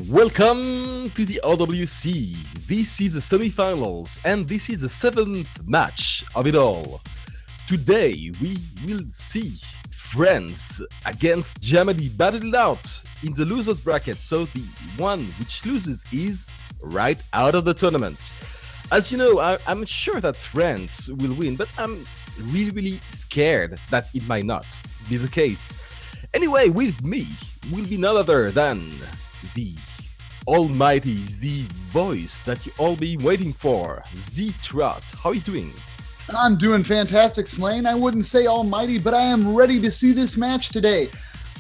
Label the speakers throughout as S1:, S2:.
S1: Welcome to the RWC. This is the semi-finals and this is the 7th match of it all. Today we will see France against Germany battle it out in the losers bracket, so the one which loses is right out of the tournament. As you know, I'm sure that France will win, but I'm really scared that it might not be the case. Anyway, with me will be none other than the almighty, the voice that you all been waiting for, Z Trot. How are you doing?
S2: I'm doing fantastic, Slane. I wouldn't say almighty, but I am ready to see this match today.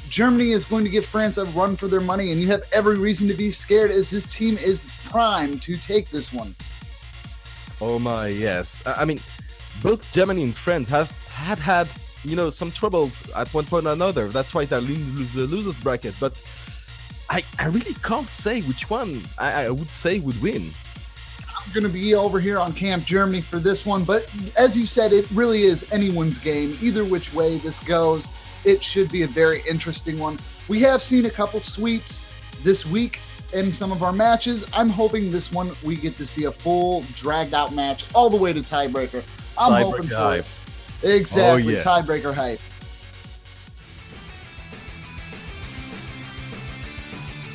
S2: Germany is going to give France a run for their money, and you have every reason to be scared as this team is primed to take this one.
S1: Oh my, yes. I mean, both Germany and France have had some troubles at one point or another. That's why they're in the losers bracket. But I really can't say which one I would say would win.
S2: I'm going to be over here on Camp Germany for this one, but as you said, it really is anyone's game. Either which way this goes, it should be a very interesting one. We have seen a couple sweeps this week in some of our matches. I'm hoping this one we get to see a full dragged out match all the way to tiebreaker. I'm hoping for
S1: hype.
S2: it. Exactly,
S1: Oh, yeah.
S2: tiebreaker hype.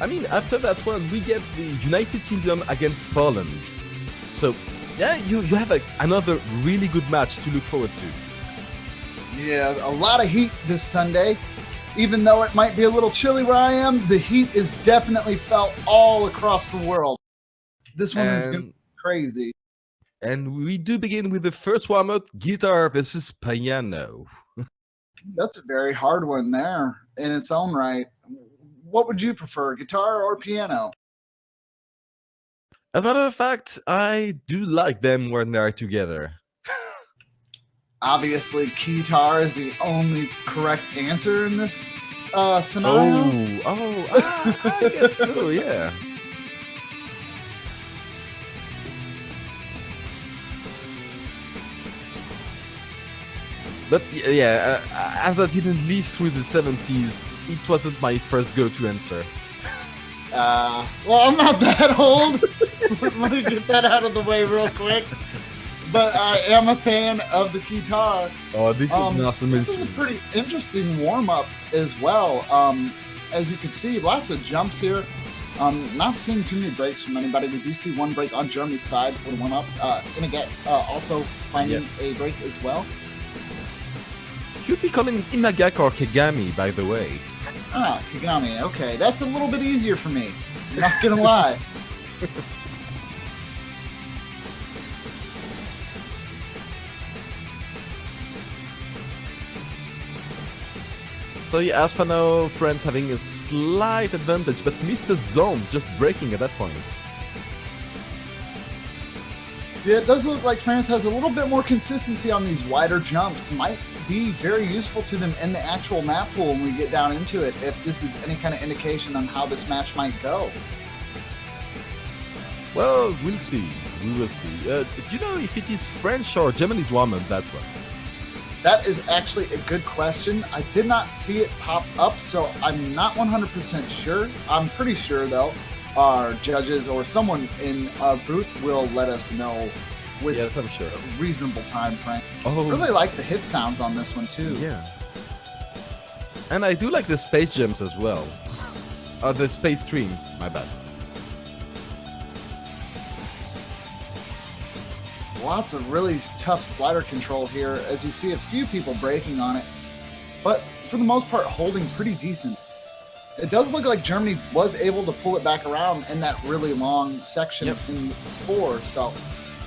S1: I mean, after that one, we get the United Kingdom against Poland. So, yeah, you have another really good match to look forward to.
S2: Yeah, a lot of heat this Sunday. Even though it might be a little chilly where I am, the heat is definitely felt all across the world. This one is going to be crazy.
S1: And we do begin with the first warm-up, guitar versus piano.
S2: That's a very hard one there in its own right. What would you prefer, guitar or piano?
S1: As a matter of fact, I do like them when they're together.
S2: Obviously, guitar is the only correct answer in this scenario.
S1: I guess so, yeah. But yeah, as I didn't live through the 70s, it wasn't my first go-to answer.
S2: Well, I'm not that old. Let me get that out of the way real quick. But I am a fan of the guitar.
S1: Oh, this is awesome.
S2: This is a pretty interesting warm-up as well. As you can see, lots of jumps here. Not seeing too many breaks from anybody. We do see one break on Germany's side for the warm-up. Gonna get also finding a break as well.
S1: You'd be calling Imagak or Kagami, by the way.
S2: Ah, Kagami. Okay, that's a little bit easier for me. Not gonna lie.
S1: So yeah, as for now, France having a slight advantage, but Mr. Zone just breaking at that point.
S2: Yeah, it does look like France has a little bit more consistency on these wider jumps. Might be very useful to them in the actual map pool when we get down into it, if this is any kind of indication on how this match might go.
S1: Well, we'll see. We will see. Do you know if it is French or Germany's warm-up, that one?
S2: That is actually a good question. I did not see it pop up, so I'm not 100% sure. I'm pretty sure, though, our judges or someone in our booth will let us know with
S1: yes, I'm sure.
S2: a reasonable time frame.
S1: Oh,
S2: I really like the hit sounds on this one, too.
S1: Yeah. And I do like the space jumps as well. The space streams, my bad.
S2: Lots of really tough slider control here, as you see a few people breaking on it, but for the most part holding pretty decent. It does look like Germany was able to pull it back around in that really long section in 4, so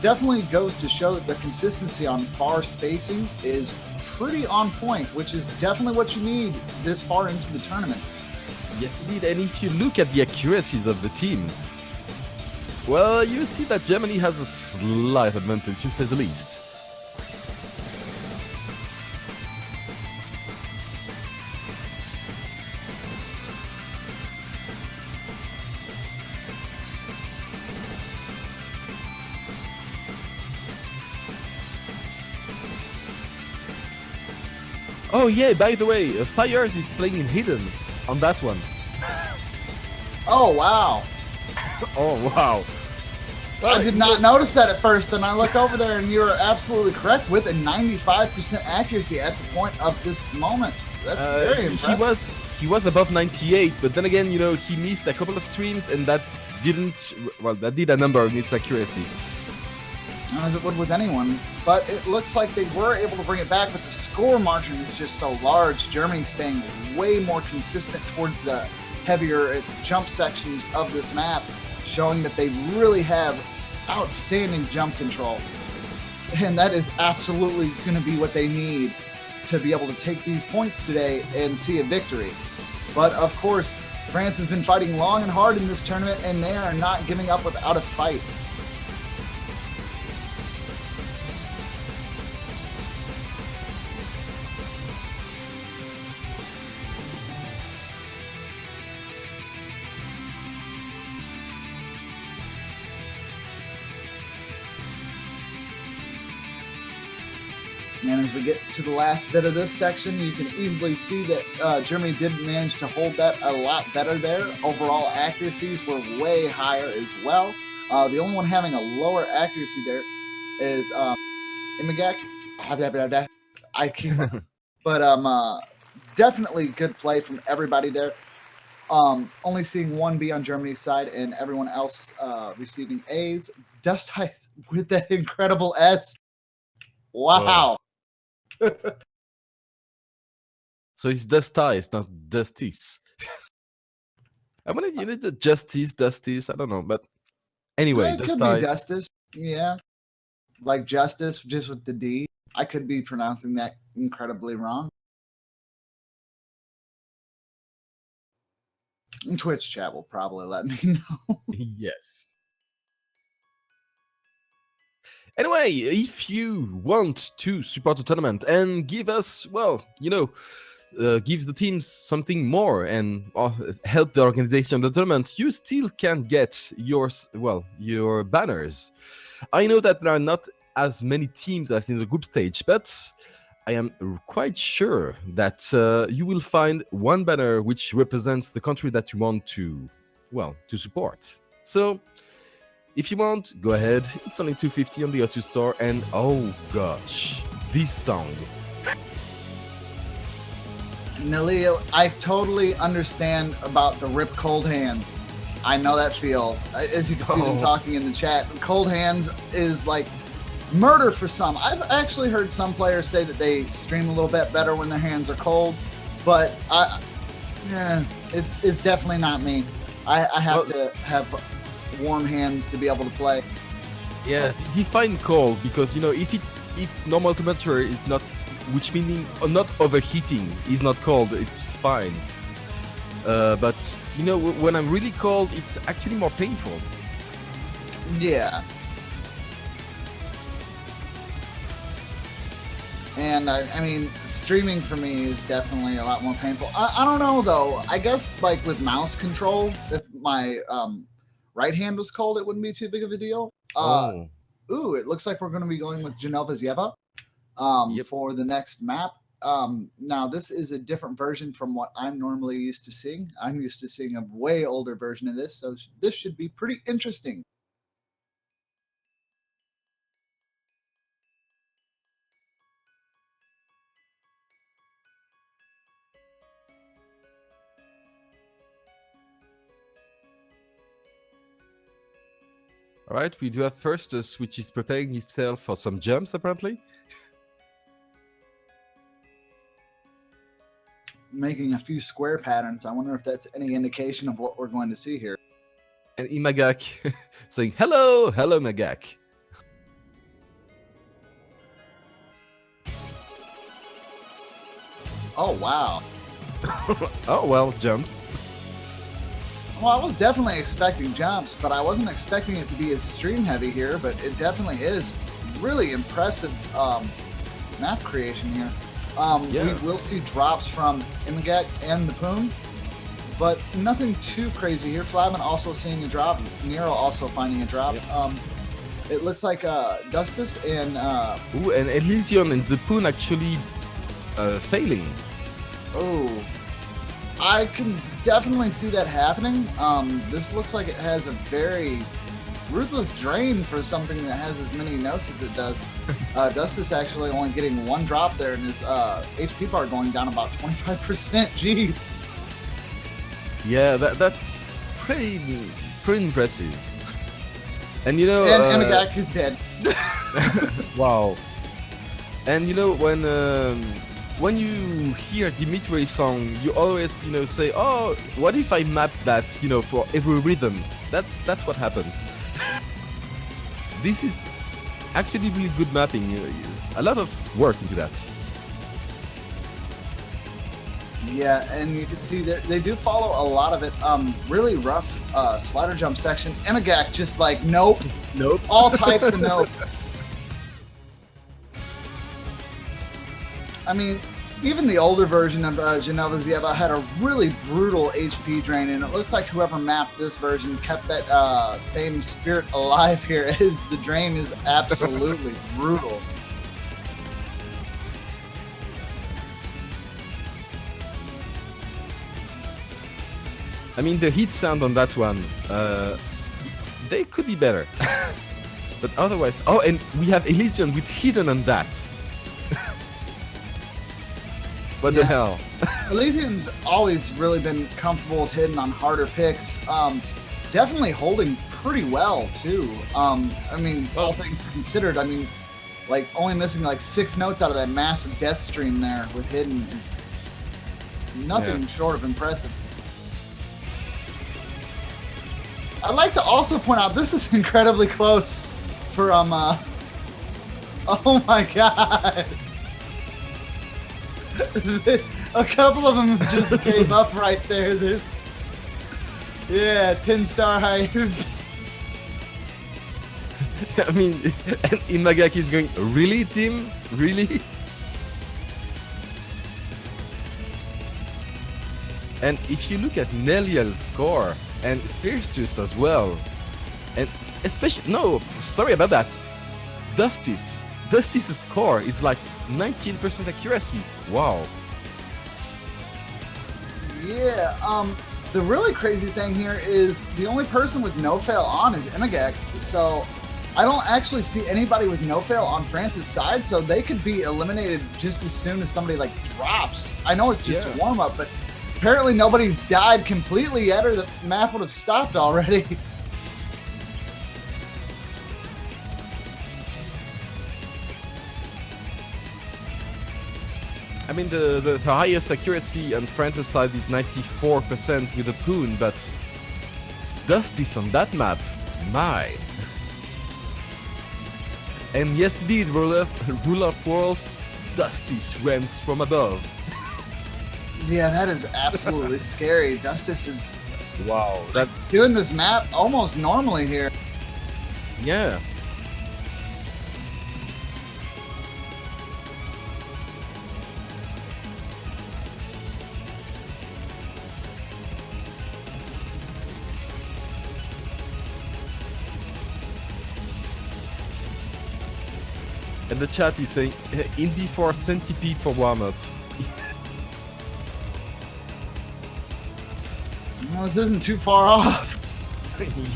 S2: definitely goes to show that the consistency on bar spacing is pretty on point, which is definitely what you need this far into the tournament.
S1: Yes, indeed, and if you look at the accuracies of the teams, well, you see that Germany has a slight advantage, to say the least. Oh yeah, by the way, Fires is playing hidden on that one.
S2: Oh, wow.
S1: Oh, wow.
S2: I did not notice that at first, and I look over there, and you're absolutely correct with a 95% accuracy at the point of this moment. That's very impressive.
S1: He was above 98, but then again, you know, he missed a couple of streams, and that did a number on its accuracy.
S2: As it would with anyone, but it looks like they were able to bring it back, but the score margin is just so large. Germany staying way more consistent towards the heavier jump sections of this map, showing that they really have outstanding jump control. And that is absolutely going to be what they need to be able to take these points today and see a victory. But of course, France has been fighting long and hard in this tournament, and they are not giving up without a fight. And as we get to the last bit of this section, you can easily see that Germany did manage to hold that a lot better there. Overall accuracies were way higher as well. The only one having a lower accuracy there is Imagak. I can't. But definitely good play from everybody there. Only seeing one B on Germany's side and everyone else receiving A's. Dust Ice with that incredible S. Wow.
S1: So it's Dustice, not Dusties. I wanted you know Justice, I don't know, but anyway,
S2: it could be Justice. Yeah. Like Justice, just with the D. I could be pronouncing that incredibly wrong. And Twitch chat will probably let me know.
S1: Yes. Anyway, if you want to support the tournament and give us, well, you know, give the teams something more and help the organization of the tournament, you still can get your banners. I know that there are not as many teams as in the group stage, but I am quite sure that you will find one banner which represents the country that you want to support. So if you want, go ahead. It's only $2.50 on the Osu store, and oh gosh, this song.
S2: Nalil, I totally understand about the rip cold hand. I know that feel. As you can see them talking in the chat, cold hands is like murder for some. I've actually heard some players say that they stream a little bit better when their hands are cold, but it's definitely not me. I have to have warm hands to be able to play.
S1: Yeah, define cold, because you know if normal temperature is not, which meaning not overheating, is not cold, it's fine. But you know when I'm really cold, it's actually more painful.
S2: Yeah. And I mean, streaming for me is definitely a lot more painful. I don't know though. I guess like with mouse control, if my right hand was cold, it wouldn't be too big of a deal. Ooh, it looks like we're going to be going with Genova Zjeva for the next map. Now, this is a different version from what I'm normally used to seeing. I'm used to seeing a way older version of this, so this should be pretty interesting.
S1: All right, we do have Firstus, which is preparing himself for some jumps, apparently.
S2: Making a few square patterns. I wonder if that's any indication of what we're going to see here.
S1: And Imagak saying, hello, Magak.
S2: Oh, wow.
S1: Oh, well, jumps.
S2: Well, I was definitely expecting jumps, but I wasn't expecting it to be as stream heavy here, but it definitely is really impressive map creation here. We will see drops from Imagak and the Poon, but nothing too crazy here. Flavin also seeing a drop. Nero also finding a drop. Yep. It looks like Dustus and...
S1: Ooh, and Elysion and the Poon actually failing.
S2: Oh, I can definitely see that happening. This looks like it has a very ruthless drain for something that has as many notes as it does. Dustus actually only getting one drop there, and his HP bar going down about 25%. Jeez.
S1: Yeah, that's pretty impressive. And you know,
S2: and Amagak is dead.
S1: wow. And you know, when you hear Dimitri's song, you always, you know, say, "Oh, what if I map that, you know, for every rhythm?" That's what happens. This is actually really good mapping. A lot of work into that.
S2: Yeah, and you can see that they do follow a lot of it. Really rough slider jump section. Amagak just like nope,
S1: Nope.
S2: all types of nope. I mean, even the older version of Genova Zieva had a really brutal HP drain, and it looks like whoever mapped this version kept that same spirit alive here, as the drain is absolutely brutal.
S1: I mean, the hit sound on that one, they could be better. But otherwise... Oh, and we have Elysian with Hidden on that. What the hell?
S2: Elysian's always really been comfortable with hitting on harder picks. Definitely holding pretty well, too. I mean, all things considered, I mean, like, only missing like 6 notes out of that massive death stream there with hidden is nothing short of impressive. I'd like to also point out this is incredibly close for oh my god. A couple of them just gave up right there. There's 10-star hype.
S1: I mean, and Imagaki is going, really, Tim? Really? And if you look at Neliel's score, and Firstus as well, and especially, no, sorry about that, Dusty's score is like 19% accuracy. Wow.
S2: Yeah, the really crazy thing here is the only person with no fail on is Imagak, so I don't actually see anybody with no fail on France's side, so they could be eliminated just as soon as somebody like drops. I know it's just a warm-up, but apparently nobody's died completely yet, or the map would have stopped already.
S1: I mean, the highest accuracy on France's side is 94% with a Poon, but Dusty's on that map, my. And yes, indeed, ruler of world, Dusty's rams from above.
S2: Yeah, that is absolutely scary. Dustus is
S1: that's
S2: doing this map almost normally here.
S1: Yeah. And the chat is saying, in before centipede for warm-up.
S2: Well, this isn't too far off.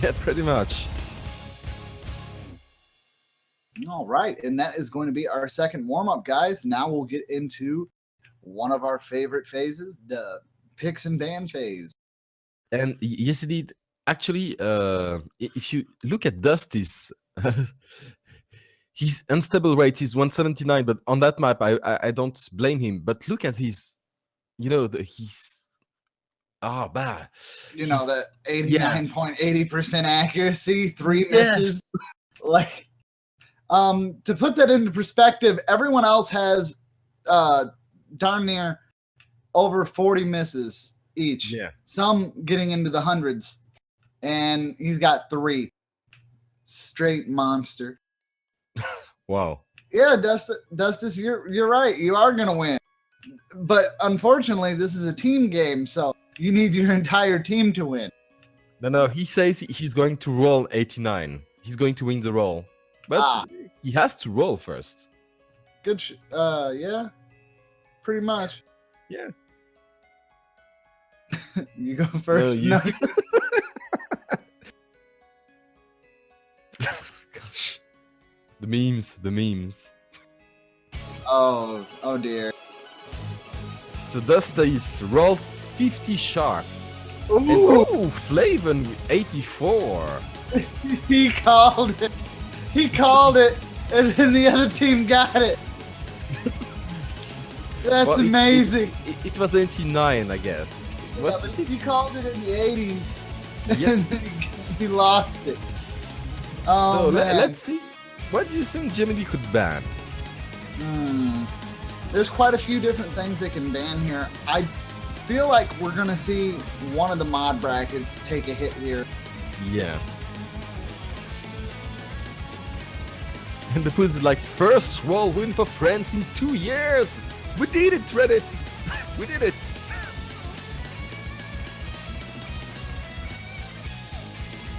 S1: Yeah, pretty much.
S2: All right, and that is going to be our second warm-up, guys. Now we'll get into one of our favorite phases, the picks and ban phase.
S1: And yes, indeed. Actually, if you look at Dusty's, his unstable rate is 179, but on that map, I don't blame him. But look at his, you know, his... Oh, bad.
S2: You know, that 89.80% accuracy, 3 misses. Like, to put that into perspective, everyone else has darn near over 40 misses each.
S1: Yeah.
S2: Some getting into the hundreds. And he's got 3. Straight monster.
S1: Wow.
S2: Yeah, Dustus, you're right. You are gonna win. But unfortunately, this is a team game, so you need your entire team to win.
S1: No, he says he's going to roll 89. He's going to win the roll. But he has to roll first.
S2: Good. Yeah. Pretty much.
S1: Yeah.
S2: You go first.
S1: No,
S2: No,
S1: you. Gosh. The memes.
S2: Oh dear.
S1: So Duster is rolled 50 sharp. And
S2: Ooh,
S1: Flavin with 84.
S2: he called it. He called it, and then the other team got it. That's
S1: Well,
S2: amazing.
S1: It was 89, I guess.
S2: Yeah,
S1: What's
S2: but
S1: it?
S2: he called it in the 80s,
S1: Yeah.
S2: and then he lost it. Oh,
S1: So
S2: man.
S1: let's see. What do you think Gemini could ban?
S2: There's quite a few different things they can ban here. I feel like we're going to see one of the mod brackets take a hit here.
S1: Yeah. And the Pools is like, first roll win for France in 2 years! We did it, Reddit! We did it!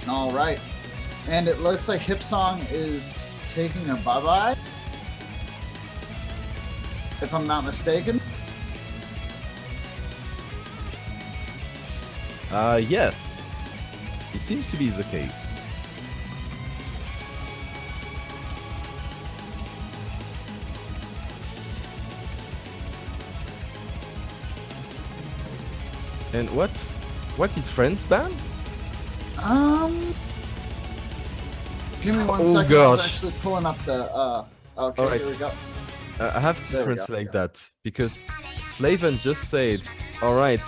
S2: All right. And it looks like Hipsong is taking a bye-bye, if I'm not mistaken.
S1: Yes. It seems to be the case. And what did France ban?
S2: Give me one
S1: Oh,
S2: second. I was
S1: gosh.
S2: actually pulling up the, okay,
S1: Alright.
S2: here we go.
S1: I have to
S2: There we go.
S1: translate that because Flavin just said, alright,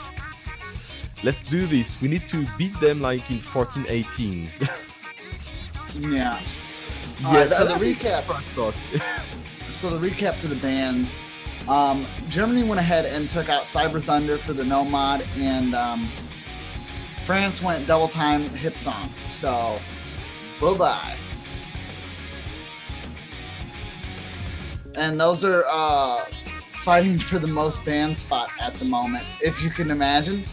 S1: let's do this. We need to beat them like in 1418.
S2: Yeah.
S1: Yeah,
S2: Alright, so the
S1: that is
S2: recap.
S1: front talk.
S2: So the recap for the bans. Germany went ahead and took out Cyber Thunder for the no mod, and France went double time Hipsong. So, bye-bye. And those are fighting for the most ban spot at the moment, if you can imagine.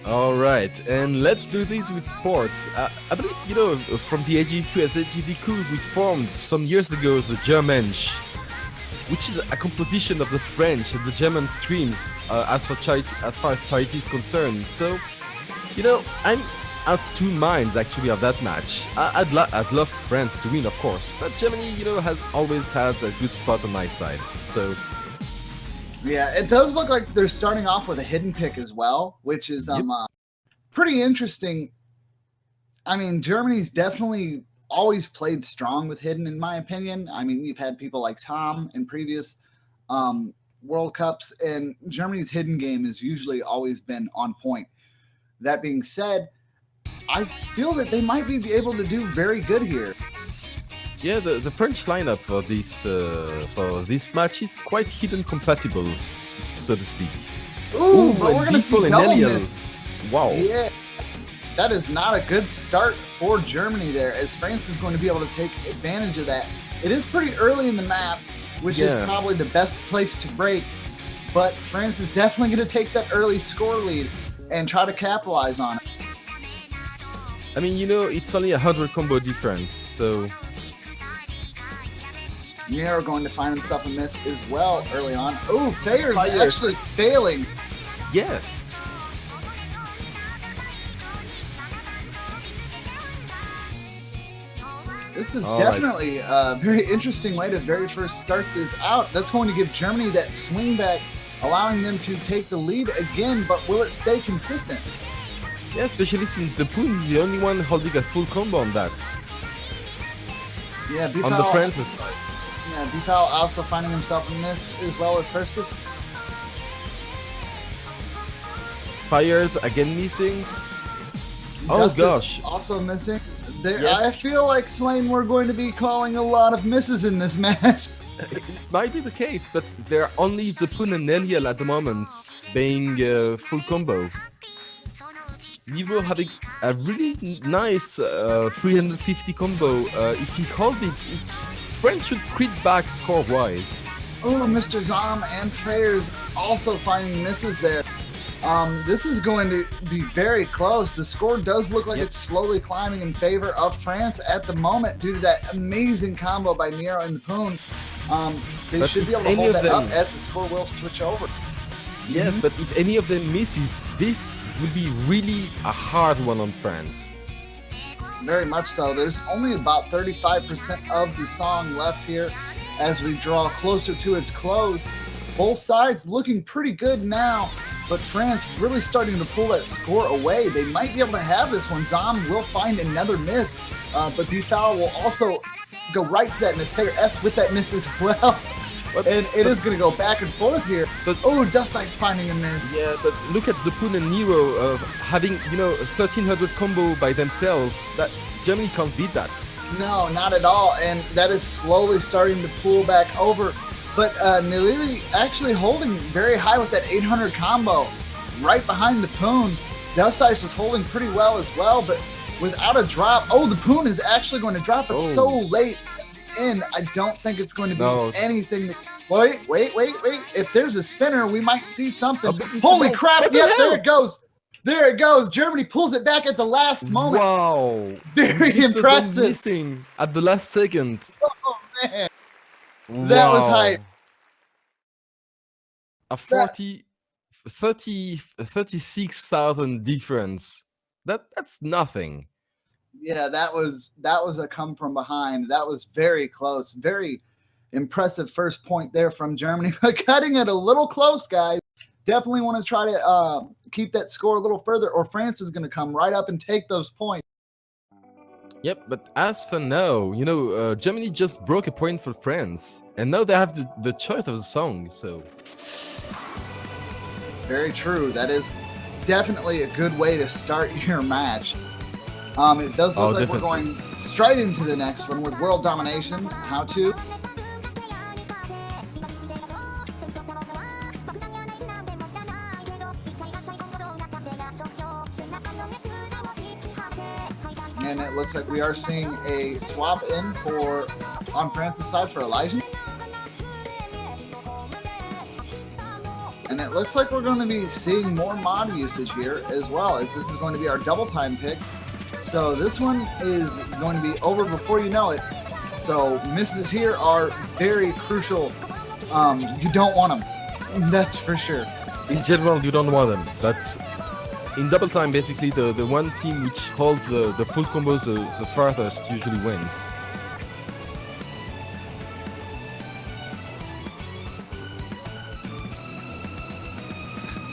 S1: Alright, and let's do this with sports. I believe, you know, from the AGDQ, as AGDQ we formed some years ago the Germansch, which is a composition of the French and the German streams as far as charity is concerned. So, you know, I'm of two minds actually of that match. I'd love France to win, of course, but Germany, you know, has always had a good spot on my side. So,
S2: Yeah, it does look like they're starting off with a hidden pick as well, which is
S1: Yep.
S2: pretty interesting. I mean, Germany's definitely always played strong with hidden, in my opinion. I mean, you've had people like Tom in previous World Cups, and Germany's hidden game has usually always been on point. That being said, I feel that they might be able to do very good here.
S1: yeah, the French lineup for this match is quite hidden compatible, so to speak.
S2: Ooh, but
S1: and
S2: we're going to see
S1: Beefle and
S2: double
S1: Eliel.
S2: miss.
S1: Wow.
S2: Yeah, that is not a good start for Germany there, as France is going to be able to take advantage of that. It is pretty early in the map, which is
S1: Yeah.
S2: probably the best place to break, but France is definitely going to take that early score lead and try to capitalize on it.
S1: I mean, you know, it's only 100 combo difference, so
S2: Mier going to find himself a miss as well early on. Oh, Fayer's
S1: Fire.
S2: actually failing.
S1: yes.
S2: This is
S1: All right.
S2: definitely a very interesting way to very first start this out. That's going to give Germany that swing back, allowing them to take the lead again, but will it stay consistent?
S1: Yeah, especially since the Poon is the only one holding a full combo on that.
S2: Yeah,
S1: On the
S2: Bifal,
S1: France's side.
S2: yeah, Bifal also finding himself a miss as well as Firstus.
S1: Fires again missing. Oh
S2: Justice
S1: gosh.
S2: also missing. There,
S1: Yes.
S2: I feel like Slane, we're going to be calling a lot of misses in this match.
S1: It might be the case, but there are only the Poon and Eliel at the moment being full combo. Livo having a really nice 350 combo. If he holds it, France should crit back score-wise.
S2: Oh, Mr. Zom and Fayers also finding misses there. This is going to be very close. The score does look like it's slowly climbing in favor of France at the moment due to that amazing combo by Nero and the Poon. They should be able to hold that up as the score will switch over.
S1: Yes, but if any of them misses, this will be really a hard one on France.
S2: Very much so. There's only about 35% of the song left here as we draw closer to its close. Both sides looking pretty good now, but France really starting to pull that score away. They might be able to have this one. Zom will find another miss, but vv107799006 will also go right to that miss. Fair S with that miss as well. And it is going to go back and forth here. But Dust Ice finding a miss.
S1: Yeah, but look at the Poon and Nero having, a 1300 combo by themselves. That Germany can't beat that.
S2: No, not at all. And that is slowly starting to pull back over. But Nilili actually holding very high with that 800 combo right behind the Poon. Dust Ice was holding pretty well as well, but without a drop. The Poon is actually going to drop, but so late in, I don't think it's going to be anything. Wait. If there's a spinner, we might see something. Holy crap. Yes, there it goes. There it goes. Germany pulls it back at the last moment.
S1: Wow.
S2: Very impressive.
S1: Missing at the last second.
S2: Oh, man. Wow. That was hype.
S1: A 36,000 difference. That's nothing.
S2: Yeah, that was a come from behind. That was very close. Very impressive first point there from Germany, but cutting it a little close, guys. Definitely want to try to keep that score a little further, or France is going to come right up and take those points.
S1: Yep, but as for now, Germany just broke a point for France, and now they have the choice of the song, so...
S2: Very true. That is definitely a good way to start your match. It does look like we're going straight into the next one with World Domination. How to? And it looks like we are seeing a swap in on France's side for Elijah. And it looks like we're going to be seeing more mod usage here as well, as this is going to be our double time pick. So this one is going to be over before you know it. So misses here are very crucial. You don't want them. That's for sure.
S1: In general, you don't want them. But in double time, basically, the one team which holds the full combos the farthest usually wins.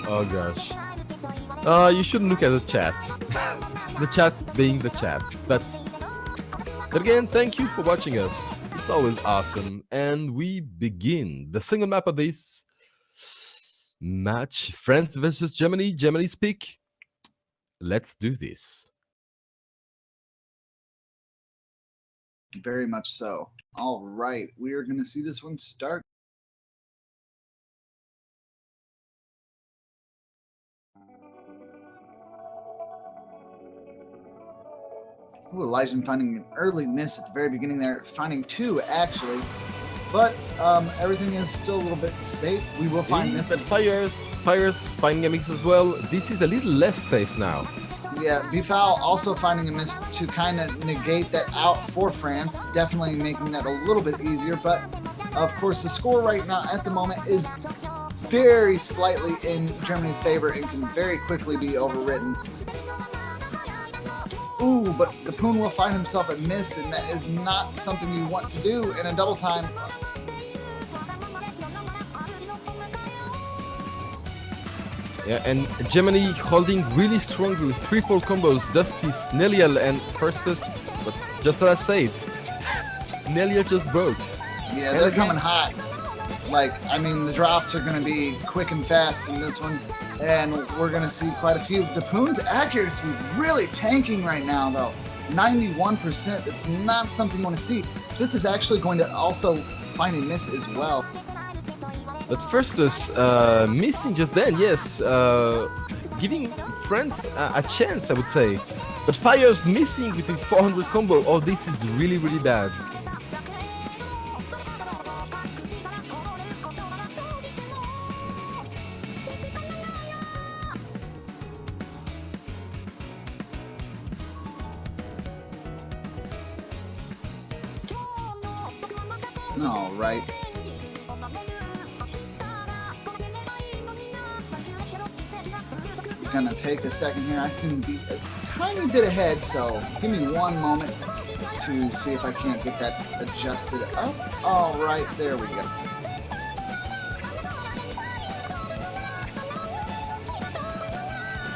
S1: Oh gosh. You shouldn't look at the chats. The chats being the chats. But again, thank you for watching us. It's always awesome. And we begin the single map of this match. France versus Germany. Germany's pick. Let's do this.
S2: Very much so. All right. We are going to see this one start. Ooh, Elijah finding an early miss at the very beginning there, finding two actually, but everything is still a little bit safe. We will find misses.
S1: Fires finding a mix as well. This is a little less safe now.
S2: Yeah, vv107 also finding a miss to kind of negate that out for France, definitely making that a little bit easier, but of course the score right now at the moment is very slightly in Germany's favor and can very quickly be overwritten. Ooh, but the Poon will find himself a miss, and that is not something you want to do in a double time.
S1: Yeah, and Germany holding really strong with 3-4 combos. Dustis, Neliel, and Firstus. But just as I said, Neliel just broke.
S2: Yeah, they're coming hot. I mean, the drops are going to be quick and fast in this one. And we're going to see quite a few. The Poon's accuracy really tanking right now, though. 91%. That's not something you want to see. This is actually going to also find a miss as well.
S1: But Firstus missing just then, yes. Giving France a chance, I would say. But Fire's missing with his 400 combo. Oh, this is really, really bad.
S2: All right. Gonna take a second here. I seem to be a tiny bit ahead, so give me one moment to see if I can't get that adjusted up. All right, there we go.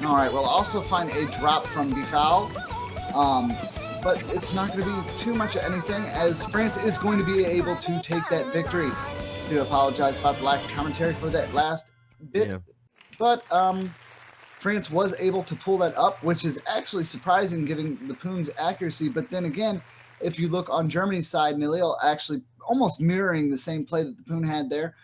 S2: All right, we'll also find a drop from vv1, but it's not going to be too much of anything, as France is going to be able to take that victory. I do apologize about the lack of commentary for that last bit,
S1: Yeah.
S2: but France was able to pull that up, which is actually surprising given the Poon's accuracy. But then again, if you look on Germany's side, Nilil actually almost mirroring the same play that the Poon had there,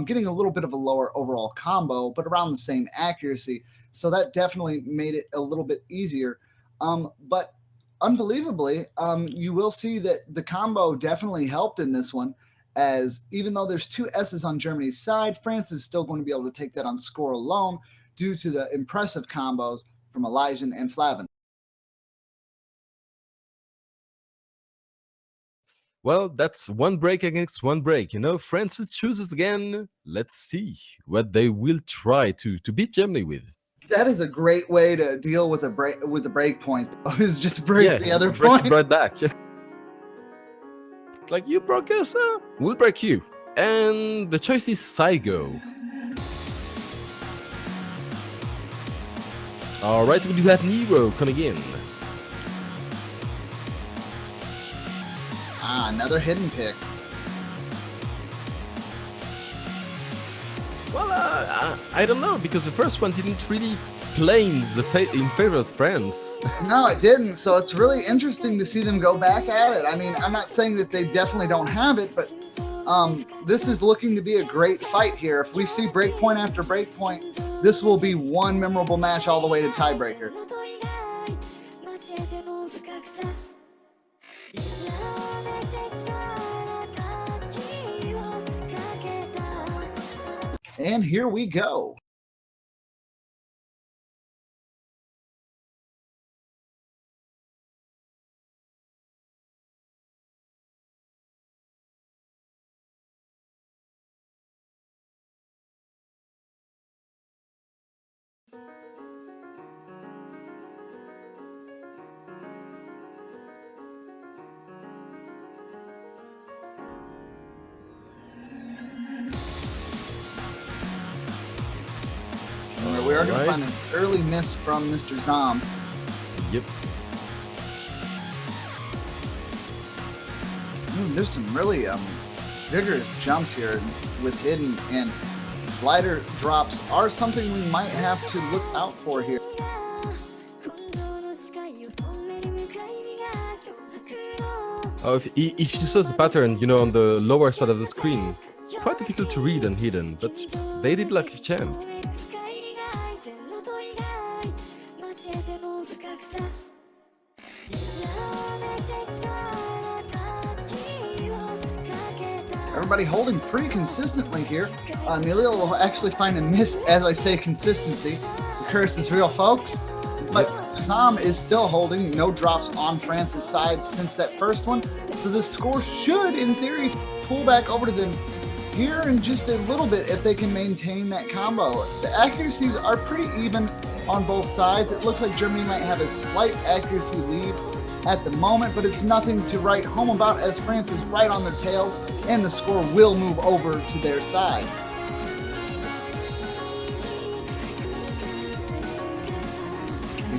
S2: getting a little bit of a lower overall combo, but around the same accuracy. So that definitely made it a little bit easier. But unbelievably, you will see that the combo definitely helped in this one, as even though there's 2 S's on Germany's side, France is still going to be able to take that on score alone due to the impressive combos from Elijah and Flavin.
S1: Well, that's one break against one break. France chooses again. Let's see what they will try to beat Germany with.
S2: That is a great way to deal with a break point. Is just break the other
S1: break
S2: point.
S1: it right back. Like, you broke us, we'll break you. And the choice is Saigo. All right, we do have Nero coming in.
S2: Another hidden pick.
S1: Well, I don't know, because the first one didn't really play in favor of France.
S2: No, it didn't. So it's really interesting to see them go back at it. I mean, I'm not saying that they definitely don't have it, but this is looking to be a great fight here. If we see breakpoint after breakpoint, this will be one memorable match all the way to tiebreaker. And here we go. We are going to find an early miss from Mr. Zom.
S1: Yep.
S2: There's some really vigorous jumps here with hidden, and slider drops are something we might have to look out for here.
S1: Oh, if you saw the pattern, on the lower side of the screen, it's quite difficult to read and hidden, but they did like a champ.
S2: Everybody holding pretty consistently here. Nilil will actually find a miss, as I say, consistency. The curse is real, folks. But Tom is still holding, no drops on France's side since that first one. So the score should, in theory, pull back over to them here in just a little bit if they can maintain that combo. The accuracies are pretty even on both sides. It looks like Germany might have a slight accuracy lead at the moment, but it's nothing to write home about, as France is right on their tails and the score will move over to their side.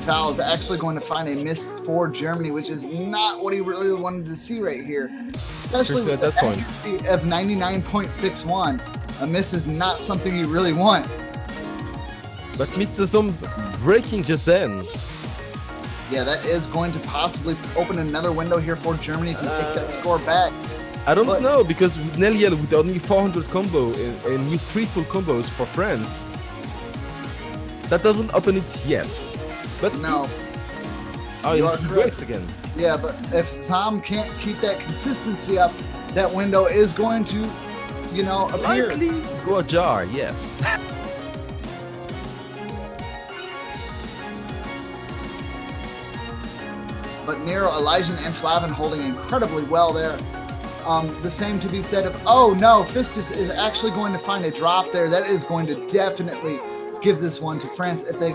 S2: vv1 is actually going to find a miss for Germany, which is not what he really wanted to see right here, especially with the accuracy of 99.61. A miss is not something you really want.
S1: But Mr. Zom breaking just then.
S2: Yeah, that is going to possibly open another window here for Germany to take that score back.
S1: I don't know, because with Neliel, with only 400 combo and new 3 full combos for France, that doesn't open it yet. But
S2: no.
S1: He breaks again.
S2: Yeah, but if Tom can't keep that consistency up, that window is going to, appear.
S1: Slightly go ajar, yes.
S2: But Nero, Elijah, and Flavin holding incredibly well there. The same to be said of, oh no, Fistus is actually going to find a drop there. That is going to definitely give this one to France if they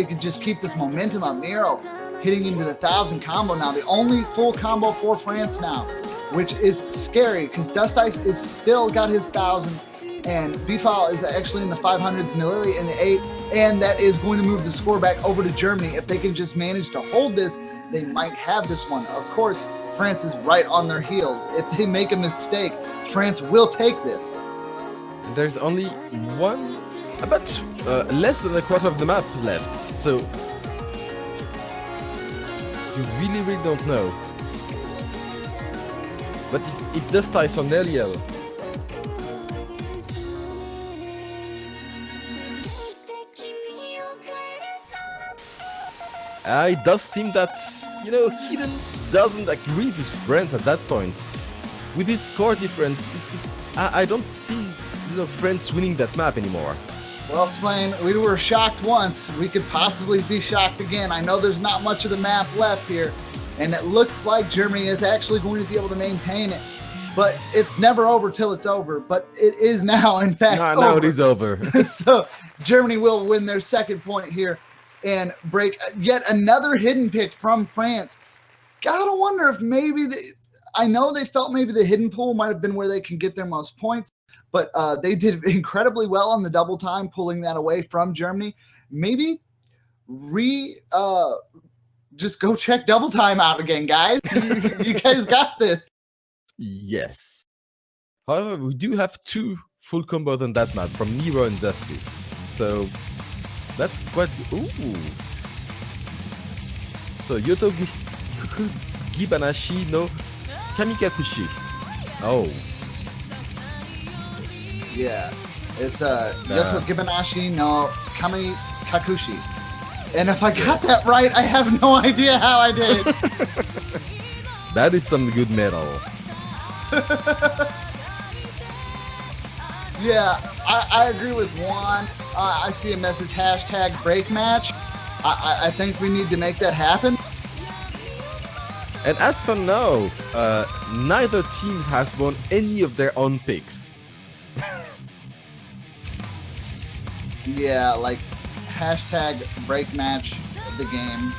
S2: can just keep this momentum on Miro hitting into the 1,000 combo now. The only full combo for France now, which is scary because Dust Ice is still got his 1,000 and vv107799006 is actually in the 500s, Nilili in the 8, and that is going to move the score back over to Germany. If they can just manage to hold this, they might have this one. Of course, France is right on their heels. If they make a mistake, France will take this.
S1: There's only about less than a quarter of the map left, so you really don't know. But if Dust Ice on Neliel, it does seem that, Hidden doesn't agree with France at that point. With his score difference, I don't see, France winning that map anymore.
S2: Well, Slane, we were shocked once. We could possibly be shocked again. I know there's not much of the map left here, and it looks like Germany is actually going to be able to maintain it. But it's never over till it's over. But it is now, in fact, over.
S1: Now it is over.
S2: So Germany will win their second point here and break yet another hidden pick from France. Gotta wonder if maybe I know they felt maybe the hidden pool might have been where they can get their most points, but they did incredibly well on the double time, pulling that away from Germany. Maybe just go check double time out again, guys. You guys got this.
S1: Yes. However, we do have 2 full combos on that map from Nero and Dusty's. So that's quite good. Ooh. So Yoto Gibanashi no Kamikakushi. Oh.
S2: Yeah. It's Yoto Gibanashi no Kamikakushi. And if I got that right, I have no idea how I did.
S1: That is some good metal.
S2: Yeah, I agree with Juan. I see a message, hashtag break match. I think we need to make that happen.
S1: And as for now, neither team has won any of their own picks.
S2: Yeah, like hashtag break match of the game.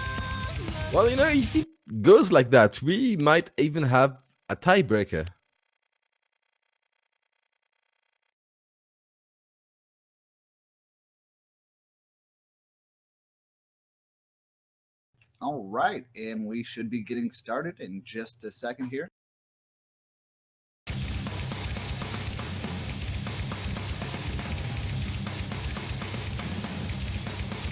S1: Well, if it goes like that, we might even have a tiebreaker.
S2: All right, and we should be getting started in just a second here.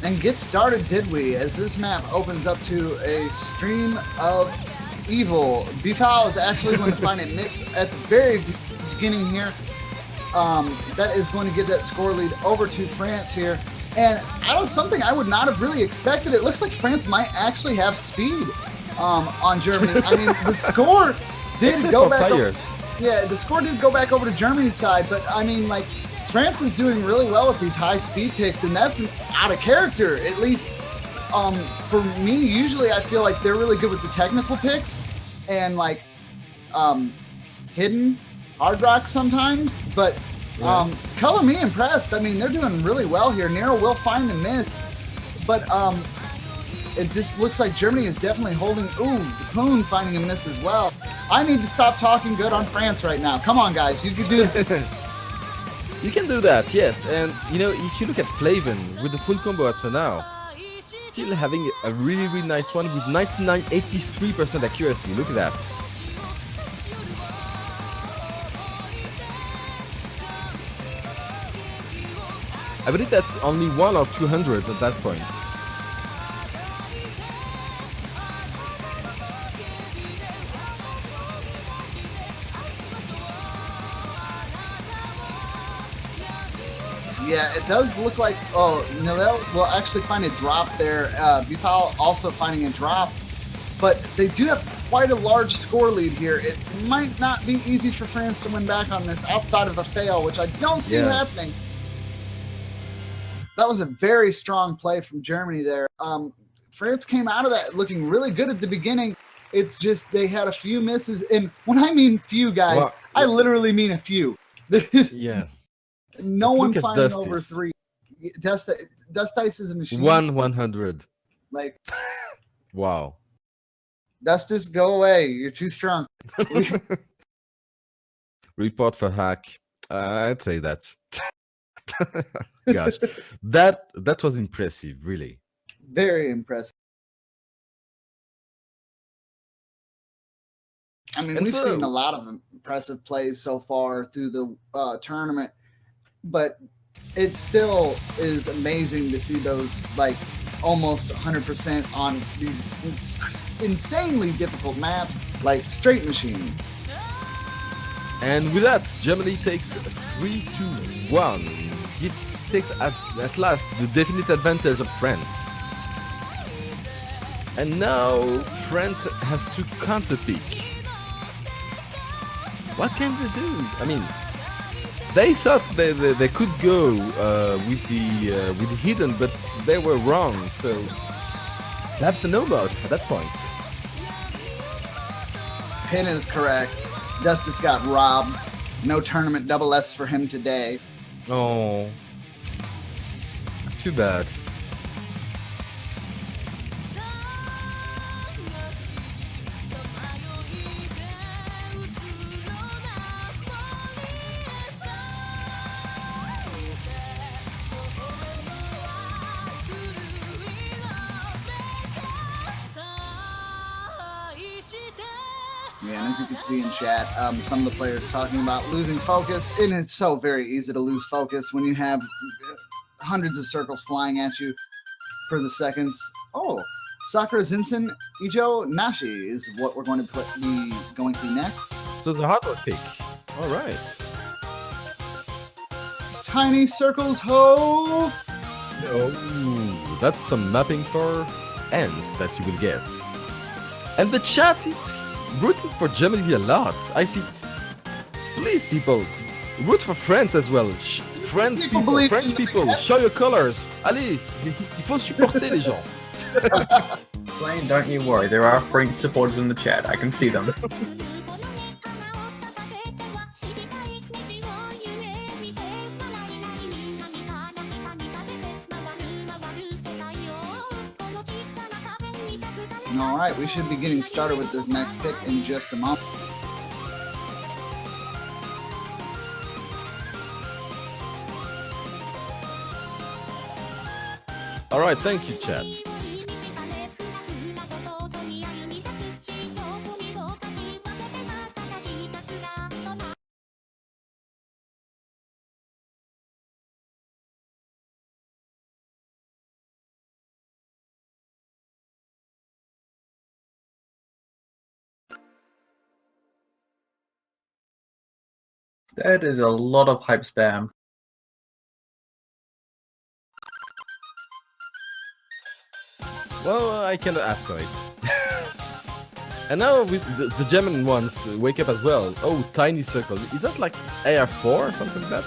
S2: And get started, did we? As this map opens up to a stream of evil. vv107799006 is actually going to find a miss at the very beginning here. That is going to give that score lead over to France here. And that was something I would not have really expected. It looks like France might actually have speed on Germany. I mean, the score did go back over, yeah, the score did go back over to Germany's side, but I mean, like, France is doing really well with these high speed picks, and that's out of character, at least for me. Usually I feel like they're really good with the technical picks and like hidden hard rock sometimes, but color me impressed. I mean, they're doing really well here. Nero will find a miss, but it just looks like Germany is definitely holding. Ooh, the Poon finding a miss as well. I need to stop talking good on France right now. Come on, guys, you can do it.
S1: You can do that, yes. And if you look at Flavin with the full combo as for now, still having a really, really nice one with 83% accuracy. Look at that. I believe that's only 1 or 200 at that point.
S2: Yeah, it does look like, Nilel will actually find a drop there. vv107 also finding a drop, but they do have quite a large score lead here. It might not be easy for France to win back on this outside of a fail, which I don't see happening. That was a very strong play from Germany there. France came out of that looking really good at the beginning, It's just they had a few misses, and when I mean few, guys,
S1: Well,
S2: I literally mean a few. There is
S1: yeah.
S2: no
S1: But
S2: one
S1: look at
S2: finding over
S1: Dusty's.
S2: 3. Dust Ice is a machine.
S1: 100.
S2: Like,
S1: Wow.
S2: Dustus, go away. You're too strong.
S1: Report for hack. I'd say that. Gosh, that was impressive, really.
S2: Very impressive. I mean,
S1: And
S2: we've seen a
S1: so,
S2: lot of impressive plays so far through the tournament, but it still is amazing to see those like almost 100% on these insanely difficult maps, like straight machines.
S1: and with that, Germany takes 3-1. It takes at last the definite advantage of France. And now France has to counterpick. What can they do? I mean, they thought they could go with the hidden, but they were wrong. So they have to know about at that point.
S2: Pin is correct. Dustus got robbed. No tournament double S for him today.
S1: Oh, too bad.
S2: Yeah, and as you can see in chat, some of the players talking about losing focus, and it's so very easy to lose focus when you have hundreds of circles flying at you per the seconds. Oh, Sakura Zinsen Ijo Nashi is what we're going to be going to next.
S1: So the hardware pick. All right.
S2: Tiny circles, ho!
S1: Oh, that's some mapping for ends that you will get. And the chat is rooting for Germany a lot. I see. Please, people, root for France as well. French people, show your colors. Allez, il faut supporter les gens.
S3: Blaine, don't you worry. There are French supporters in the chat. I can see them.
S2: All right, we should be getting started with this next pick in just a moment.
S1: All right, thank you, chat.
S3: That is a lot of hype spam.
S1: Well, I cannot after it. And now with the German ones wake up as well. Oh, tiny circle. Is that like AR4 or something like that?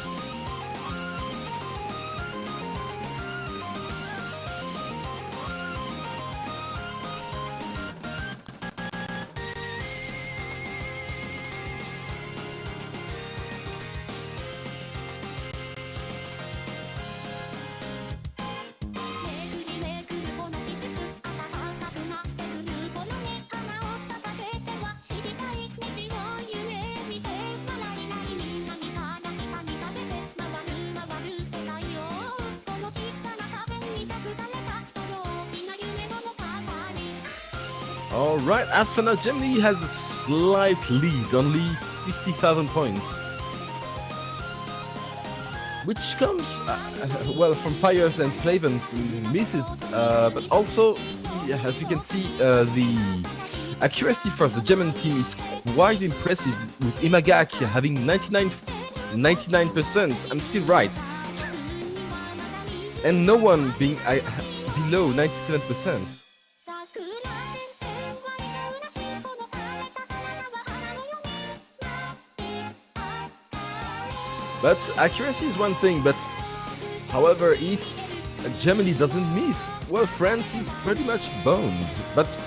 S1: Alright, as for now, Germany has a slight lead, only 50,000 points. Which comes, well, from Fires and Flaven's misses, but also, as you can see, the accuracy for the German team is quite impressive, with Imagak having 99%, I'm still right, and no one being below 97%. But accuracy is one thing, but however, if Germany doesn't miss, well, France is pretty much boned. But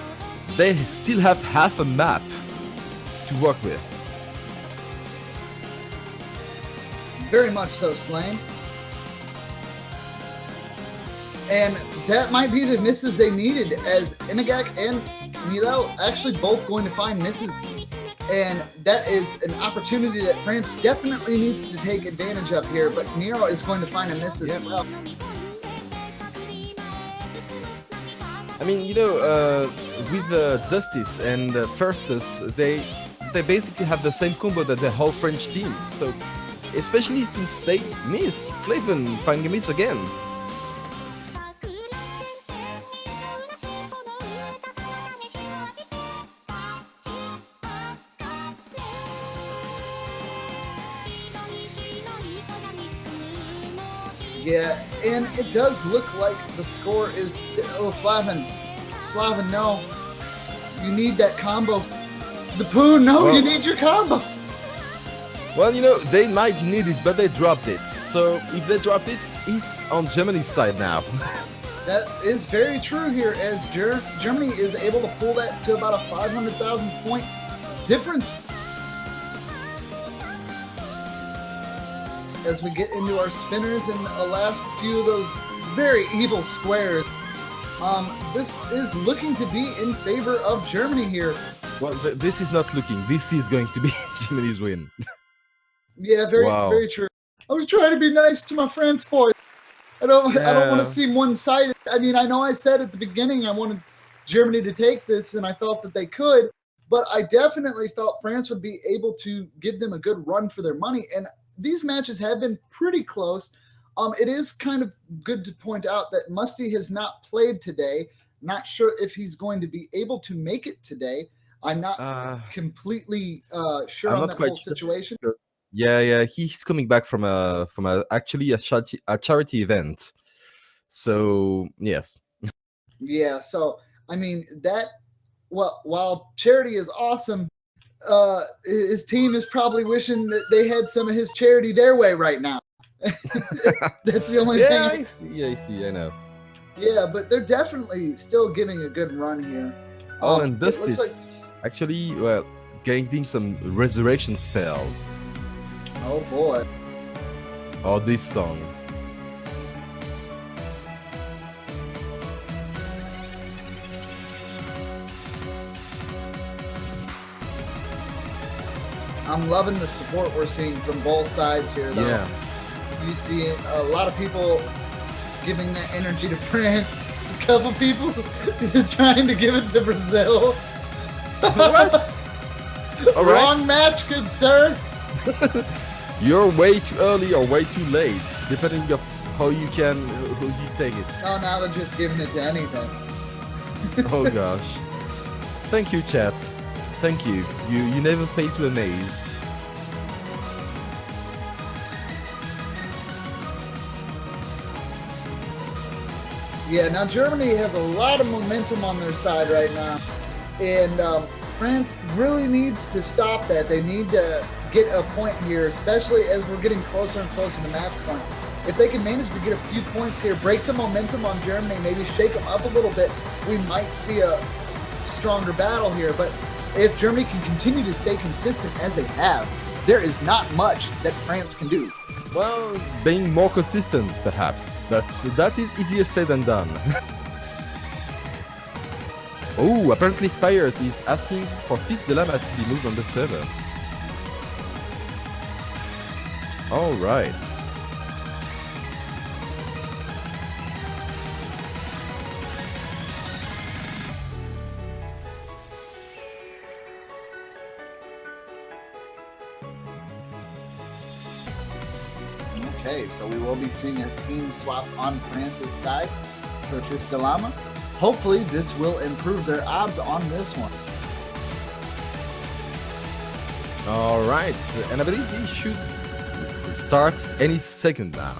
S1: they still have half a map to work with.
S2: Very much so, Slane. And that might be the misses they needed, as Inagak and Milo actually both going to find misses. And that is an opportunity that France definitely needs to take advantage of here, but Nero is going to find a miss as well.
S1: I mean, you know, with Dustis and Firstus, they basically have the same combo that the whole French team. So, especially since they miss, Flavin finding a miss again.
S2: Yeah, and it does look like the score is... Oh, Flavin, no. You need that combo. The Poo, no,
S1: Well,
S2: you need your combo.
S1: Well, you know, they might need it, but they dropped it. So if they drop it, it's on Germany's side now.
S2: That is very true here, as Germany is able to pull that to about a 500,000 point difference. As we get into our spinners and the last few of those very evil squares, this is looking to be in favor of Germany here.
S1: Well, this is not looking. This is going to be Germany's win.
S2: Yeah, very true. I was trying to be nice to my French boys. I don't want to seem one-sided. I mean, I know I said at the beginning I wanted Germany to take this, and I felt that they could, but I definitely felt France would be able to give them a good run for their money. And these matches have been pretty close. It is kind of good to point out that Musty has not played today. Not sure if he's going to be able to make it today. I'm not completely sure on that whole situation.
S1: Sure. Yeah, he's coming back from actually a charity event. So yes.
S2: Yeah, so I mean that. Well, while charity is awesome, his team is probably wishing that they had some of his charity their way right now. That's the only thing.
S1: I see, I know.
S2: Yeah, but they're definitely still giving a good run here.
S1: Oh, and Dustis actually, well, getting some resurrection spell.
S2: Oh boy.
S1: Oh, this song.
S2: I'm loving the support we're seeing from both sides here, though.
S1: Yeah.
S2: You see a lot of people giving that energy to France. A couple people trying to give it to Brazil.
S1: What? All
S2: Wrong
S1: right.
S2: match, good sir.
S1: You're way too early or way too late, depending on how you take it.
S2: Oh, now they're just giving it to anything.
S1: Oh gosh. Thank you, chat. Thank you. You never fail to amaze.
S2: Yeah, now Germany has a lot of momentum on their side right now. And France really needs to stop that. They need to get a point here, especially as we're getting closer and closer to match point. If they can manage to get a few points here, break the momentum on Germany, maybe shake them up a little bit, we might see a stronger battle here. But if Germany can continue to stay consistent as they have, there is not much that France can do.
S1: Well, being more consistent, perhaps, but that is easier said than done. Oh, apparently Fires is asking for Fils de Lama to be moved on the server. Alright.
S2: Okay, so we will be seeing a team swap on France's side for Fils de Lama. Hopefully this will improve their odds on this one.
S1: Alright, and I believe he should start any second now.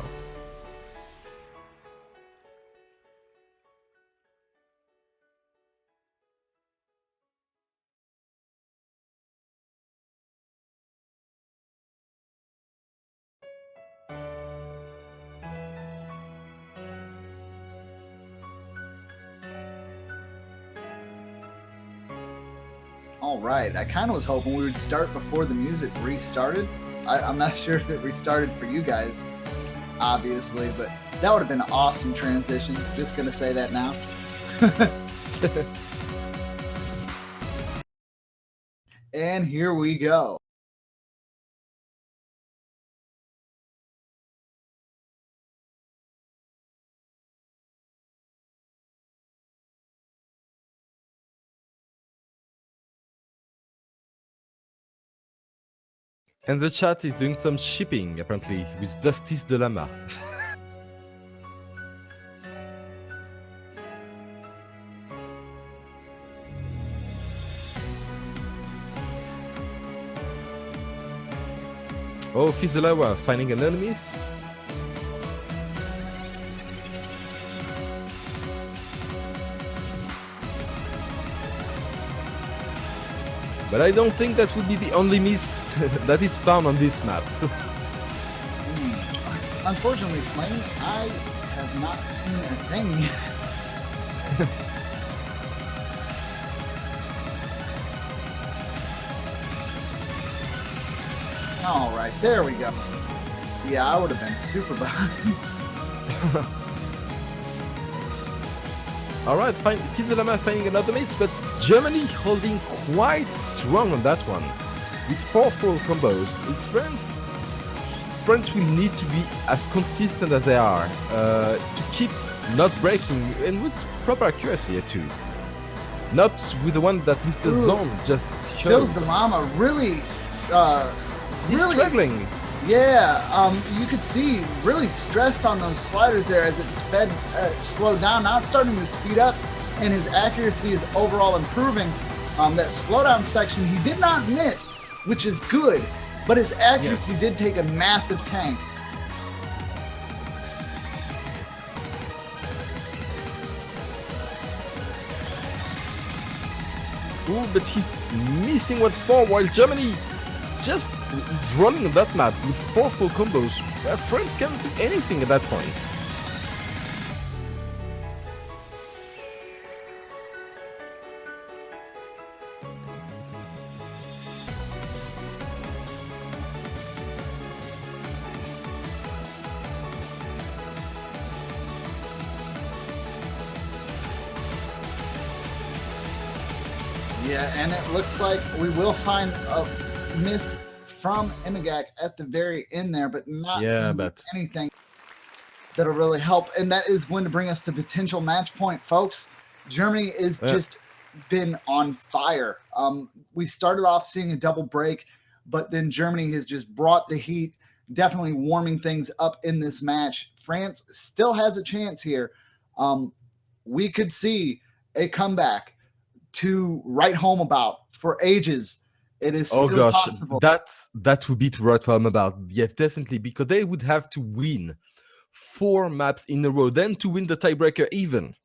S2: All right, I kind of was hoping we would start before the music restarted. I'm not sure if it restarted for you guys, obviously, but that would have been an awesome transition. Just gonna say that now. And here we go.
S1: And the chat is doing some shipping, apparently, with Dusty's Dilemma. Oh, Fizulawa finding an enemies. But I don't think that would be the only miss that is found on this map.
S2: Unfortunately, Slane, I have not seen a thing. All right, there we go. Yeah, I would have been super behind.
S1: Alright, Fizulama finding another miss, but Germany holding quite strong on that one. With 4 full combos. France will need to be as consistent as they are to keep not breaking and with proper accuracy too. Not with the one that Mr. Zone just showed.
S2: Phil's Dilemma really,
S1: He's struggling.
S2: Yeah, you could see really stressed on those sliders there as it slowed down, not starting to speed up, and his accuracy is overall improving. That slowdown section, he did not miss, which is good, but his accuracy did take a massive tank.
S1: Ooh, but he's missing once more while Germany just is running on that map with 4 full combos. France can't do anything at that point.
S2: Yeah, and it looks like we will find a miss from Imagak at the very end there, but not anything that'll really help. And that is going to bring us to potential match point, folks. Germany is just been on fire. We started off seeing a double break, but then Germany has just brought the heat, definitely warming things up in this match. France still has a chance here. We could see a comeback to write home about for ages. It is still possible.
S1: That would be to write home about. Yes, definitely, because they would have to win 4 maps in a row, then to win the tiebreaker even.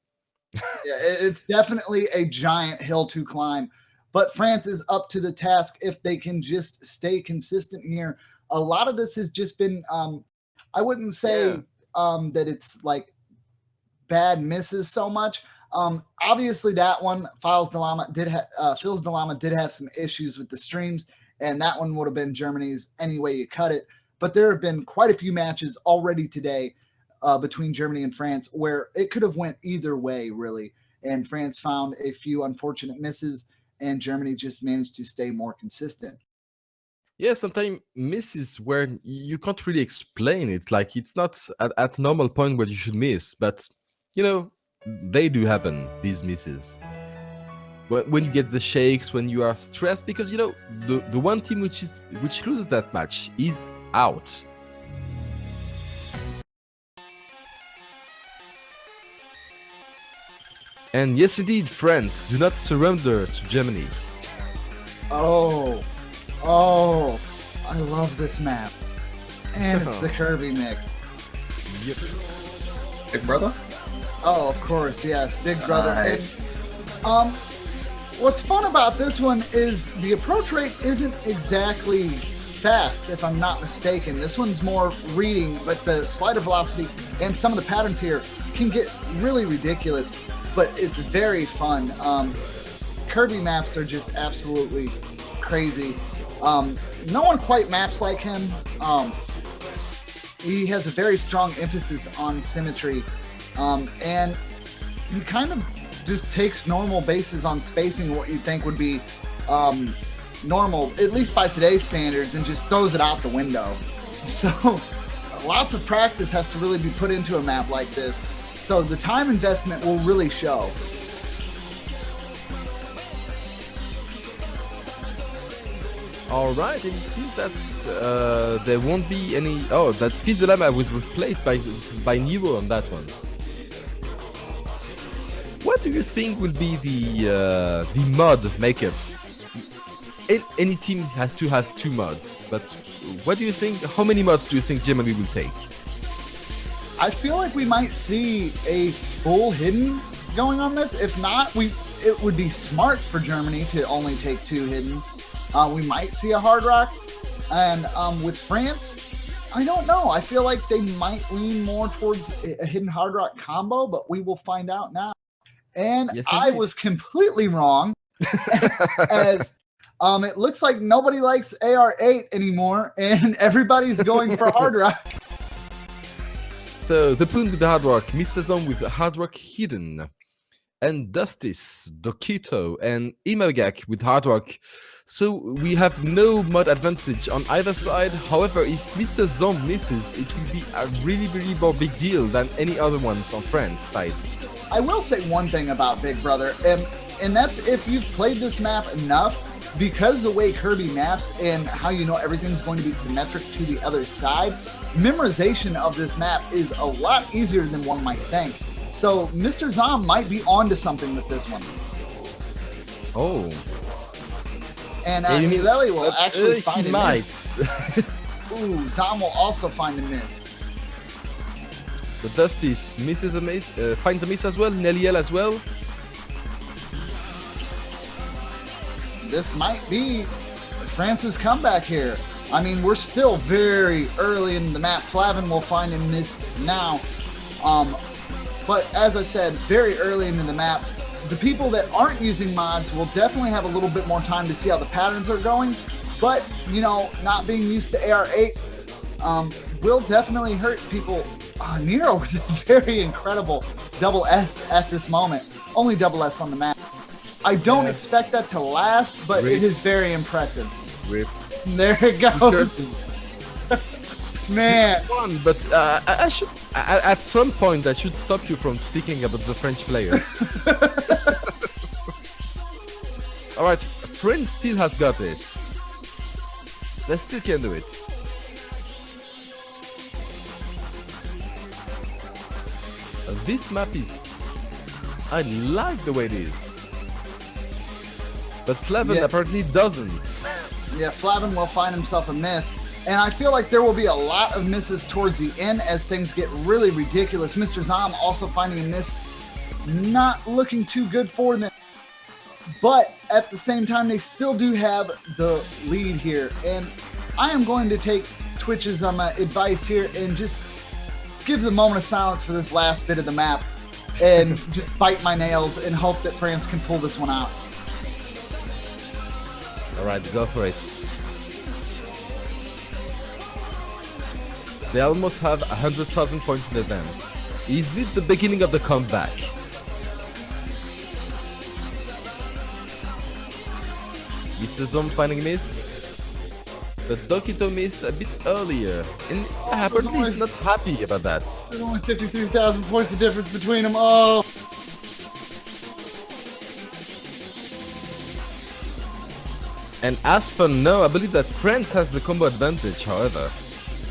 S2: Yeah, it's definitely a giant hill to climb, but France is up to the task if they can just stay consistent here. A lot of this has just been, I wouldn't say that it's like bad misses so much. Obviously that one, Phil's Dilemma did have some issues with the streams, and that one would have been Germany's any way you cut it. But there have been quite a few matches already today between Germany and France where it could have went either way, really. And France found a few unfortunate misses, and Germany just managed to stay more consistent.
S1: Yeah, sometimes misses where you can't really explain it. Like, it's not at normal point where you should miss, but, you know, they do happen, these misses. When you get the shakes, when you are stressed, because, you know, the one team which loses that match is out. And yes, indeed, France, do not surrender to Germany.
S2: Oh, I love this map. And it's the Kirby mix.
S1: Yep.
S3: Big Brother?
S2: Oh, of course, yes, Big Brother.
S3: Nice.
S2: And, what's fun about this one is the approach rate isn't exactly fast, if I'm not mistaken. This one's more reading, but the slider velocity and some of the patterns here can get really ridiculous, but it's very fun. Kirby maps are just absolutely crazy. No one quite maps like him. He has a very strong emphasis on symmetry, and he kind of just takes normal bases on spacing, what you think would be normal, at least by today's standards, and just throws it out the window. So lots of practice has to really be put into a map like this. So the time investment will really show.
S1: All right, and it seems that there won't be any. Oh, that Fizolama was replaced by Nero on that one. What do you think will be the mod makeup? Any team has to have 2 mods, but what do you think? How many mods do you think Germany will take?
S2: I feel like we might see a full hidden going on this. If not, it would be smart for Germany to only take 2 hiddens. We might see a hard rock, and with France, I don't know. I feel like they might lean more towards a hidden hard rock combo, but we will find out now. And yes, I was completely wrong, as it looks like nobody likes AR8 anymore, and everybody's going for hard rock.
S1: So the Poon with the hard rock, Mr. Zom with the hard rock hidden, and Dustis, Dokito, and Imagak with hard rock. So we have no mod advantage on either side. However, if Mr. Zom misses, it will be a really, really more big deal than any other ones on France's side.
S2: I will say one thing about Big Brother, and that's if you've played this map enough, because the way Kirby maps and how you know everything's going to be symmetric to the other side, memorization of this map is a lot easier than one might think. So Mr. Zom might be onto something with this one.
S1: Oh.
S2: And Mileli will actually find
S1: a
S2: miss. Ooh, Zom will also find a miss.
S1: The Dusties misses a miss, finds a miss as well, Neliel as well.
S2: This might be France's comeback here. I mean, we're still very early in the map. Flavin will find a miss now. But as I said, very early into the map, the people that aren't using mods will definitely have a little bit more time to see how the patterns are going. But, you know, not being used to AR8 will definitely hurt people. Nero was a very incredible double S at this moment. Only double S on the map. I don't expect that to last, but it is very impressive.
S1: Rip.
S2: There it goes. Man.
S1: Fun, but I should, at some point, I should stop you from speaking about the French players. All right, France still has got this. They still can do it. This map is... I like the way it is. But Flavin apparently doesn't.
S2: Yeah, Flavin will find himself a miss. And I feel like there will be a lot of misses towards the end as things get really ridiculous. Mr. Zom also finding a miss. Not looking too good for them. But at the same time, they still do have the lead here. And I am going to take Twitch's advice here and just give the moment of silence for this last bit of the map. And just bite my nails and hope that France can pull this one out.
S1: Alright, go for it. They almost have 100,000 points in advance. Is this the beginning of the comeback? Mr. Zom finding a miss. But Dokito missed a bit earlier. And apparently he's not happy about that.
S2: There's only 53,000 points of difference between them. Oh!
S1: And as for now, I believe that France has the combo advantage, however,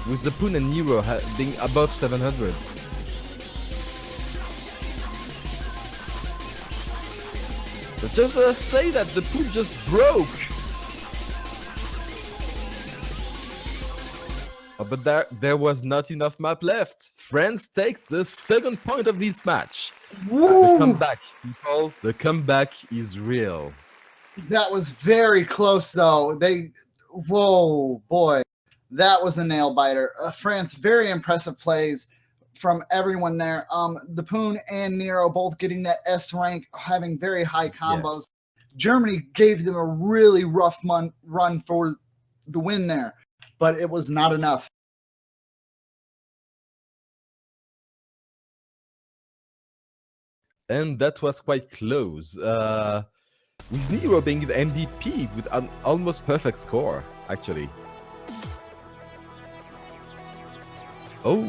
S1: with the Poon and Nero being above 700. But just say that the Poon just broke. Oh, but there was not enough map left. France takes the second point of this match. The comeback, people. The comeback is real.
S2: That was very close, though. Whoa, boy. That was a nail biter. France, very impressive plays from everyone there. The Poon and Nero both getting that S rank, having very high combos. Yes. Germany gave them a really rough run for the win there, but it was not enough.
S1: And that was quite close. With Nero being the MVP with an almost perfect score, actually. Oh,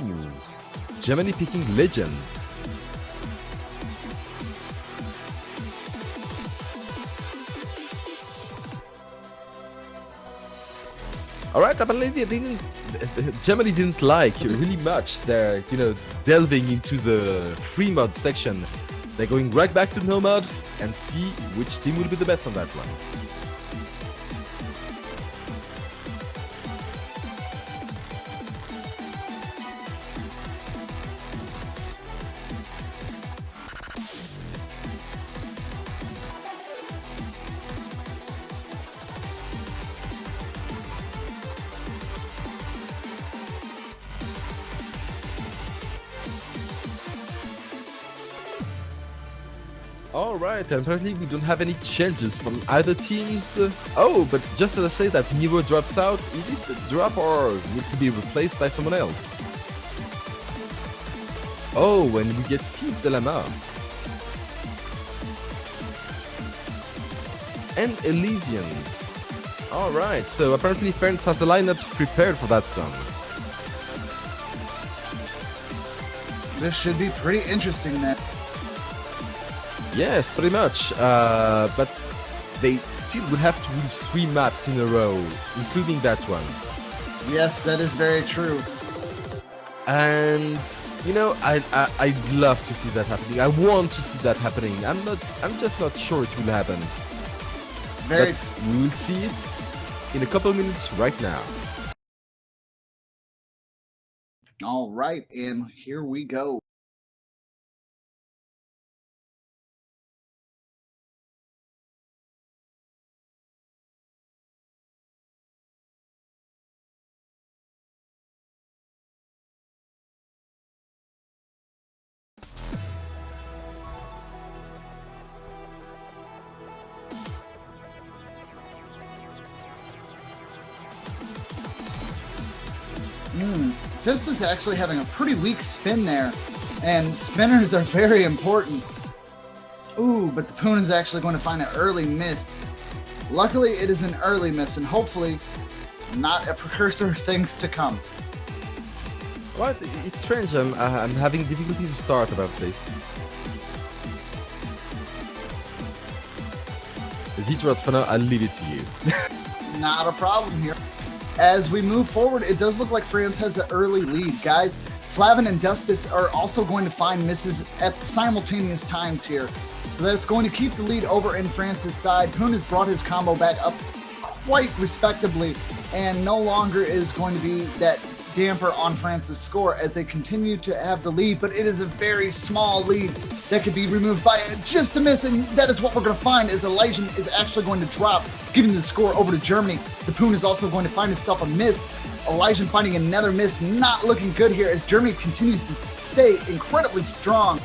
S1: Germany picking legends. Alright, I believe Germany didn't like really much their, delving into the free mod section. They're going right back to no mod and see which team will be the best on that one. Alright, apparently we don't have any changes from either teams. Oh, but just as I say that Nero drops out, is it a drop or need to be replaced by someone else? Oh, and we get Fils de la Mar. And Elysian. Alright, so apparently France has a lineup prepared for that song.
S2: This should be pretty interesting then.
S1: Yes, pretty much. But they still would have to win 3 maps in a row, including that one.
S2: Yes, that is very true.
S1: And I'd love to see that happening. I want to see that happening. I'm just not sure it will happen. We will see it in a couple of minutes right now.
S2: All right, and here we go. Fist is actually having a pretty weak spin there, and spinners are very important. Ooh, but the Poon is actually going to find an early miss. Luckily, it is an early miss, and hopefully not a precursor of things to come.
S1: What? It's strange. I'm having difficulty to start about this. Zitrat, for now, I'll leave it to you.
S2: Not a problem here. As we move forward, it does look like France has an early lead. Guys, Flavin and Dustus are also going to find misses at simultaneous times here. So that's going to keep the lead over in France's side. Poon has brought his combo back up quite respectably and no longer is going to be that damper on France's score as they continue to have the lead, but it is a very small lead that could be removed by just a miss, and that is what we're going to find as Elysian is actually going to drop, giving the score over to Germany. The Poon is also going to find himself a miss. Elysian finding another miss, not looking good here as Germany continues to stay incredibly strong.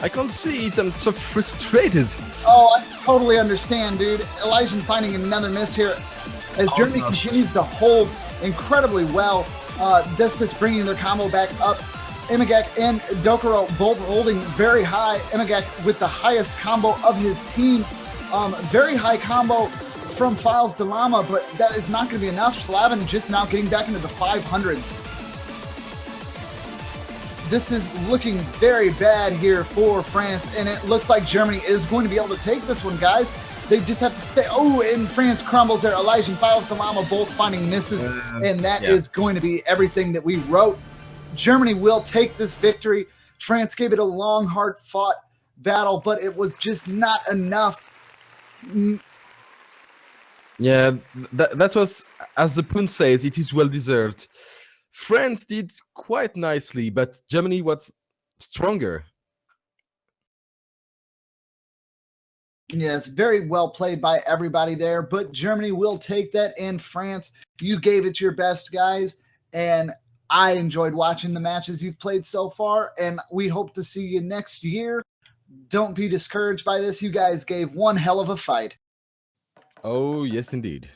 S1: I can't see it, I'm so frustrated.
S2: Oh, I totally understand, dude. Elysian finding another miss here as Germany continues to hold incredibly well. Dustus bringing their combo back up. Imagak and Dokuro both holding very high. Imagak with the highest combo of his team. Very high combo from Files de Lama, but that is not going to be enough. Flavin just now getting back into the 500s. This is looking very bad here for France, and it looks like Germany is going to be able to take this one, guys. They just have to stay. Oh, and France crumbles there. Elijah and Files de Lama both finding misses, and that is going to be everything that we wrote. Germany will take this victory. France gave it a long, hard-fought battle, but it was just not enough.
S1: Yeah, that was, as the Poon says, it is well-deserved. France did quite nicely, but Germany was stronger.
S2: Yes, very well played by everybody there, but Germany will take that, and France, you gave it your best, guys, and I enjoyed watching the matches you've played so far, and we hope to see you next year. Don't be discouraged by this. You guys gave one hell of a fight.
S1: Oh, yes, indeed.